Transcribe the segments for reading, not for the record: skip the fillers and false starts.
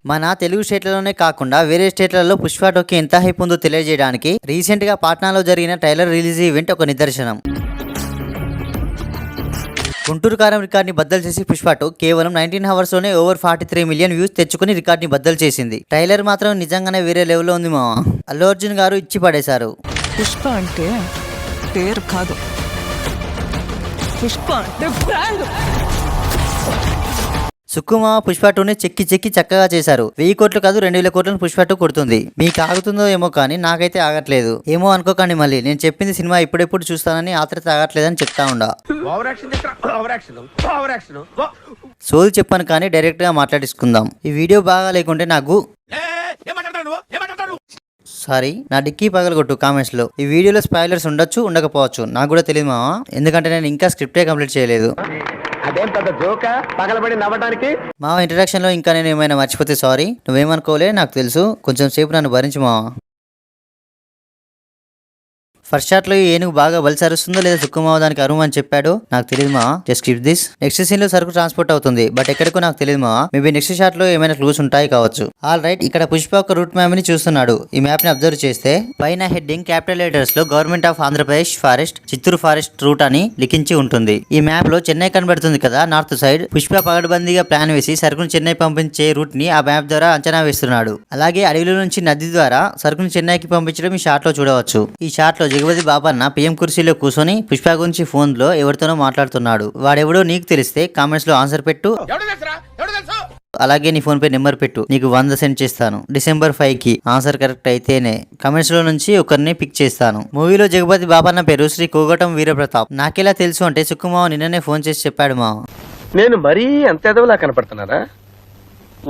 మన తెలుగు స్టేట్లలోనే కాకుండా వేరే స్టేట్లలో పుష్ప 2కి ఎంత హైప్ ఉందో తెలియజేయడానికి రీసెంట్ గా పాట్నాలో జరిగిన ట్రైలర్ రిలీజ్ ఈవెంట్ ఒక నిదర్శనం. గుంటూరు కారం రికార్డ్ని బద్దలు చేసి పుష్ప 2 కేవలం 19 hours లోనే ఓవర్ 43 million వ్యూస్ తెచ్చుకుని రికార్డ్ని బద్దలు చేసింది. ట్రైలర్ మాత్రం నిజంగానే వేరే లెవెల్లో ఉంది మా. అల్లు అర్జున్ గారు ఇచ్చి పడేశారు. పుష్ప అంటే పేరు కాదు, పుష్ప అంటే బ్రాండ్. సుక్కుమామ పుష్ప 2ని చెక్కి చక్కగా చేశారు. 1000 కోట్లు కాదు 2000 కోట్లను పుష్ప 2 కొడుతుంది. మీకు ఆగుతుందో ఏమో కానీ నాకైతే ఆగట్లేదు. ఏమో అనుకోకండి, మళ్ళీ నేను చెప్పింది సినిమా ఇప్పుడెప్పుడు చూస్తానని ఆత్రత ఆగట్లేదని చెప్తా ఉండా. సోది చెప్పాను కానీ డైరెక్ట్ గా మాట్లాడేసుకుందాం. ఈ వీడియో బాగా లేకుంటే నాకు సారీ, నా డిక్కీ పగలగొట్టు కామెంట్స్ లో. ఈ వీడియోలో స్పాయిలర్స్ ఉండొచ్చు ఉండకపోవచ్చు, నాకు కూడా తెలియదు మావా, ఎందుకంటే నేను ఇంకా స్క్రిప్టే కంప్లీట్ చేయలేదు. మావా ఇంట్రడక్షన్ లో ఇంకా నేను ఏమైనా మర్చిపోతే సారీ, నువ్వేమనుకోలే నాకు తెలుసు. కొంచెం సేపు నన్ను భరించు మావా. ఫస్ట్ షాట్ లో ఏనుగు బాగా బలిసరుస్తుందో లేదా సుక్కుమావ దానికి అరుము అని చెప్పాడు, నాకు తెలియదు మా. Just skip this. Next scene లో సరుకు ట్రాన్స్పోర్ట్ అవుతుంది, బట్ ఎక్కడికో నాకు తెలియదు మా. మేబీ నెక్స్ట్ షాట్ లో ఏమైనా క్లూస్ ఉంటాయి కావచ్చు. ఆల్ రైట్, ఇక్కడ పుష్ప ఒక రూట్ మ్యాప్ ని చూస్తున్నాడు. ఈ మ్యాప్ ని అబ్జర్వ్ చేస్తే పైన హెడ్డింగ్ క్యాపిటల్ లెటర్స్ లో government of Andhra Pradesh forest Chittoor forest route అని లిఖించి ఉంటుంది. ఈ మ్యాప్ లో చెన్నై కనబడుతుంది కదా నార్త్ సైడ్. పుష్ప పగడబందీగా ప్లాన్ వేసి సరుకును చెన్నై పంపించే రూట్ ని ఆ మ్యాప్ ద్వారా అంచనా వేస్తున్నాడు. అలాగే అడవిలో నుంచి నది ద్వారా సరుకును చెన్నైకి పంపించడం ఈ షాట్ లో చూడవచ్చు. ఈ షాట్ లో జగపతి బాబన్న పిఎం కుర్చీలో కూర్చొని పుష్ప గురించి ఫోన్ లో ఎవరితోనో మాట్లాడుతున్నాడు. వాడెవడో నీకు తెలిస్తే కామెంట్స్ లో ఆన్సర్ పెట్టు, అలాగే నీ ఫోన్ పే నెంబర్ పెట్టు, నీకు 100 సెండ్ చేస్తాను. December 5 కి ఆన్సర్ కరెక్ట్ అయితేనే కమెంట్స్ లో నుంచి ఒకరిని పిక్ చేస్తాను. మూవీలో జగపతి బాబన్న పేరు శ్రీ కోగటం వీరప్రతాప్. నాకెలా తెలుసు అంటే సుక్కుమావ నిన్ననే ఫోన్ చేసి చెప్పాడు మా. నేను మరీ అంత ఎదవలా కనపడుతున్నారా?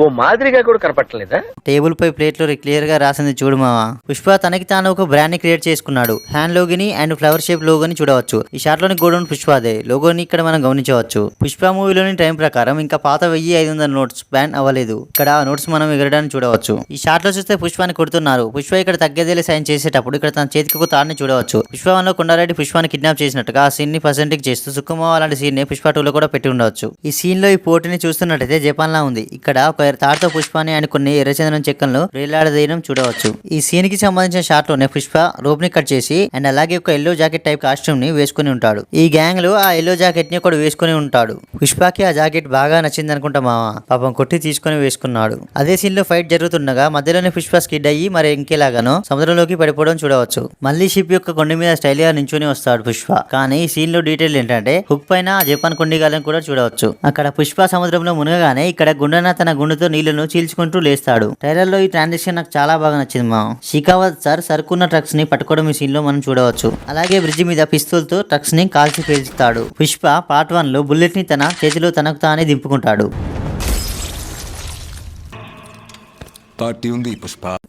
ఓ మాదిరిగా కూడా కనపడలేదా? టేబుల్ పై ప్లేట్ లో క్లియర్ గా రాసింది చూడు మావా. పుష్ప తనకి తాను ఒక బ్రాండ్ ని క్రియేట్ చేసుకున్నాడు. హ్యాండ్ లోగోని అండ్ ఫ్లవర్ షేప్ లోగోని చూడవచ్చు. ఈ షాట్ లోని గోడౌన్ పుష్పదే లోగోని ఇక్కడ మనం గమనించవచ్చు. పుష్ప మూవీలోని టైం ప్రకారం ఇంకా పాత 1500 నోట్స్ బ్యాన్ అవ్వలేదు. ఇక్కడ ఆ నోట్స్ మనం ఎగరడాన్ని చూడవచ్చు. ఈ షాట్ లో చూస్తే పుష్పాన్ని కొడుతున్నారు. పుష్ప ఇక్కడ తగ్గేదేలే సైన్ చేసేటప్పుడు ఇక్కడ తన చేతికి ఒక తాడుని చూడవచ్చు. పుష్ప 1 లో కొండారెడ్డి పుష్పాన్ని కిడ్నాప్ చేసినట్టుగా ఆ సీన్ ని పర్సెంటేజ్ చేస్తూ సుక్కుమావ అలాంటి సీన్ ని పుష్ప 2 లో కూడా పెట్టి ఉండవచ్చు. ఈ సీన్ లో ఈ పోటీని చూస్తున్నట్టయితే జపాన్ లా ఉంది. ఇక్కడ ఒక తాడుతో పుష్పాన్ని ఆయన కొన్ని ఎర్రచందనం చెక్కలను రేలాడదీయడం చూడవచ్చు. ఈ సీన్ కి సంబంధించిన షాట్ లోనే పుష్ప రోప్ ని కట్ చేసి అండ్ అలాగే ఒక ఎల్లో జాకెట్ టైప్ కాస్ట్యూమ్ ని వేసుకుని ఉంటాడు. ఈ గ్యాంగ్ లో ఆ ఎల్లో జాకెట్ ని ఒకడు వేసుకుని ఉంటాడు. పుష్పకి ఆ జాకెట్ బాగా నచ్చింది అనుకుంటా మామ, పాపం కొట్టి తీసుకుని వేసుకున్నాడు. అదే సీన్ లో ఫైట్ జరుగుతుండగా మధ్యలోనే పుష్ప స్కిడ్ అయ్యి మరి ఇంకేలాగానో సముద్రంలోకి పడిపోవడం చూడవచ్చు. మళ్ళీ షిప్ యొక్క కొండ మీద స్టైల్ గా నించుని వస్తాడు పుష్ప. కానీ ఈ సీన్ లో డీటెయిల్ ఏంటంటే హుక్ పైన జపాన్ కొండిగాలను కూడా చూడవచ్చు. అక్కడ పుష్ప సముద్రంలో మునగగానే ఇక్కడ గుండెన తన గుండెతో నీళ్లను చీల్చుకుంటూ లేస్తాడు. ట్రైలర్ లో ఈ ట్రాన్సాక్షన్ నాకు చాలా బాగా నచ్చింది మా. షికావత్ సార్ సరుకున్న ట్రక్స్ ని పట్టుకోవడం ఈ సీన్ లో మనం చూడవచ్చు. అలాగే బ్రిడ్జి మీద పిస్తూల్ తో ట్రక్స్ ని కాల్చి పేల్చుతాడు. పుష్ప పార్ట్ 1 లో బుల్లెట్ ని తన చేతిలో తనకు తానే దింపుకుంటాడు.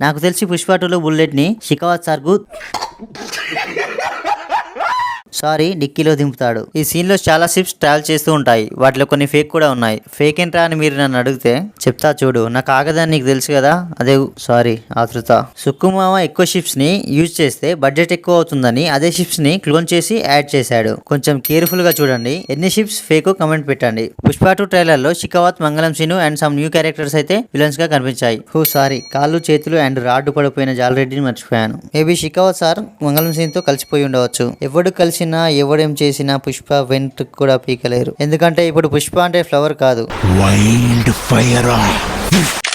నాకు తెలిసి పుష్ప 2 లో బుల్లెట్ ని షికావత్ సార్ కు డిక్కీలో దింపుతాడు. ఈ సీన్ లో చాలా షిప్స్ ట్రావెల్ చేస్తూ ఉంటాయి. వాటిలో కొన్ని ఫేక్ కూడా ఉన్నాయి. ఫేక్ ఏంట్రా అని మీరు నన్ను అడిగితే చెప్తా చూడు. నాకు ఆగదని నీకు తెలుసు కదా, అదే ఆతృత. సుక్కుమామ ఎక్కువ షిప్స్ ని యూజ్ చేస్తే బడ్జెట్ ఎక్కువ అవుతుందని అదే షిప్స్ ని క్లోన్ చేసి యాడ్ చేశాడు. కొంచెం కేర్ఫుల్ గా చూడండి. ఎన్ని షిప్స్ ఫేక్ కమెంట్ పెట్టండి. పుష్ప 2 ట్రైలర్ లో Shekhawat, Mangalam Seenu and some new characters అయితే విలన్స్ గా కనిపించాయి. కాళ్ళు చేతులు అండ్ రాడ్డు పడిపోయిన జాలరెడ్డిని మర్చిపోయాను. మేబీ షికావత్ సార్ మంగళం సీన్ తో కలిసిపోయి ఉండవచ్చు. ఎవడు కలిసి ఎవడేం చేసినా పుష్ప వెంట్ కూడా పీకలేరు. ఎందుకంటే ఇప్పుడు పుష్ప అంటే ఫ్లవర్ కాదు, వైల్డ్ ఫైర్.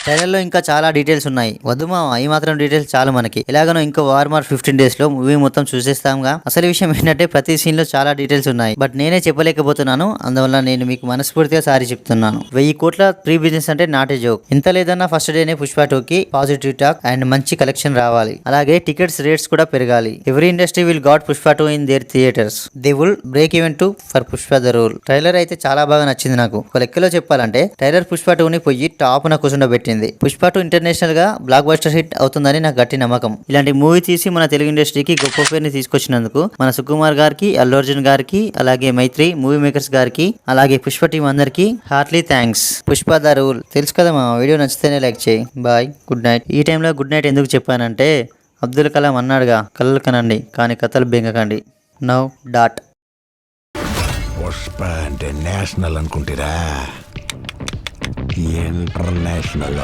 ట్రైలర్ లో ఇంకా చాలా డీటెయిల్స్ ఉన్నాయి. వద్దు మామ, ఈ మాత్రం డీటెయిల్స్ చాలు మనకి. ఎలాగనో ఇంకో 15 days లో మూవీ మొత్తం చూసేస్తాంగా. అసలు విషయం ఏంటంటే ప్రతి సీన్ లో చాలా డీటెయిల్స్ ఉన్నాయి, బట్ నేనే చెప్పలేకపోతున్నాను. అందువల్ల నేను మీకు మనస్ఫూర్తిగా సారీ చెప్తున్నాను. 1000 కోట్ల ప్రీ బిజినెస్ అంటే నాట్ ఏ జోక్. ఇంత లేదన్నా ఫస్ట్ డేనే పుష్ప 2 కి పాజిటివ్ టాక్ అండ్ మంచి కలెక్షన్ రావాలి. అలాగే టికెట్స్ రేట్స్ కూడా పెరగాలి. Every industry will got Pushpa 2 in there theatres. They will break even to for Pushpa the rule. Trailer అయితే చాలా బాగా నచ్చింది నాకు. ఒక లెక్కలో చెప్పాలంటే ట్రైలర్ పుష్ప 2 ని పోయి టాప్ న కూర్చుండబెట్టింది. పుష్ప 2 ఇంటర్నేషనల్ గా బ్లాక్ బస్టర్ హిట్ అవుతుందని నాకు గట్టి నమ్మకం. ఇలాంటి మూవీ తీసి మన తెలుగు ఇండస్ట్రీకి గొప్ప పేరుని తీసుకొచ్చినందుకు మన సుకుమార్ గారికి, అల్లు అర్జున్ గారికి, అలాగే మైత్రి మూవీ మేకర్స్ గారికి, అలాగే పుష్ప టీం అందరికి heartly thanks. Pushpa the rule తెలుసు కదా మా. వీడియో నచ్చితేనే లైక్ చేయి. Bye, good night. ఈ టైంలో గుడ్ నైట్ ఎందుకు చెప్పానంటే అబ్దుల్ కలాం అన్నాడుగా, కలలు కనండి కానీ కథలు బెంగకండి. Now dot. పుష్ప అంటే నేషనల్ అనుకుంటారా? ఇంటర్నేషనల్.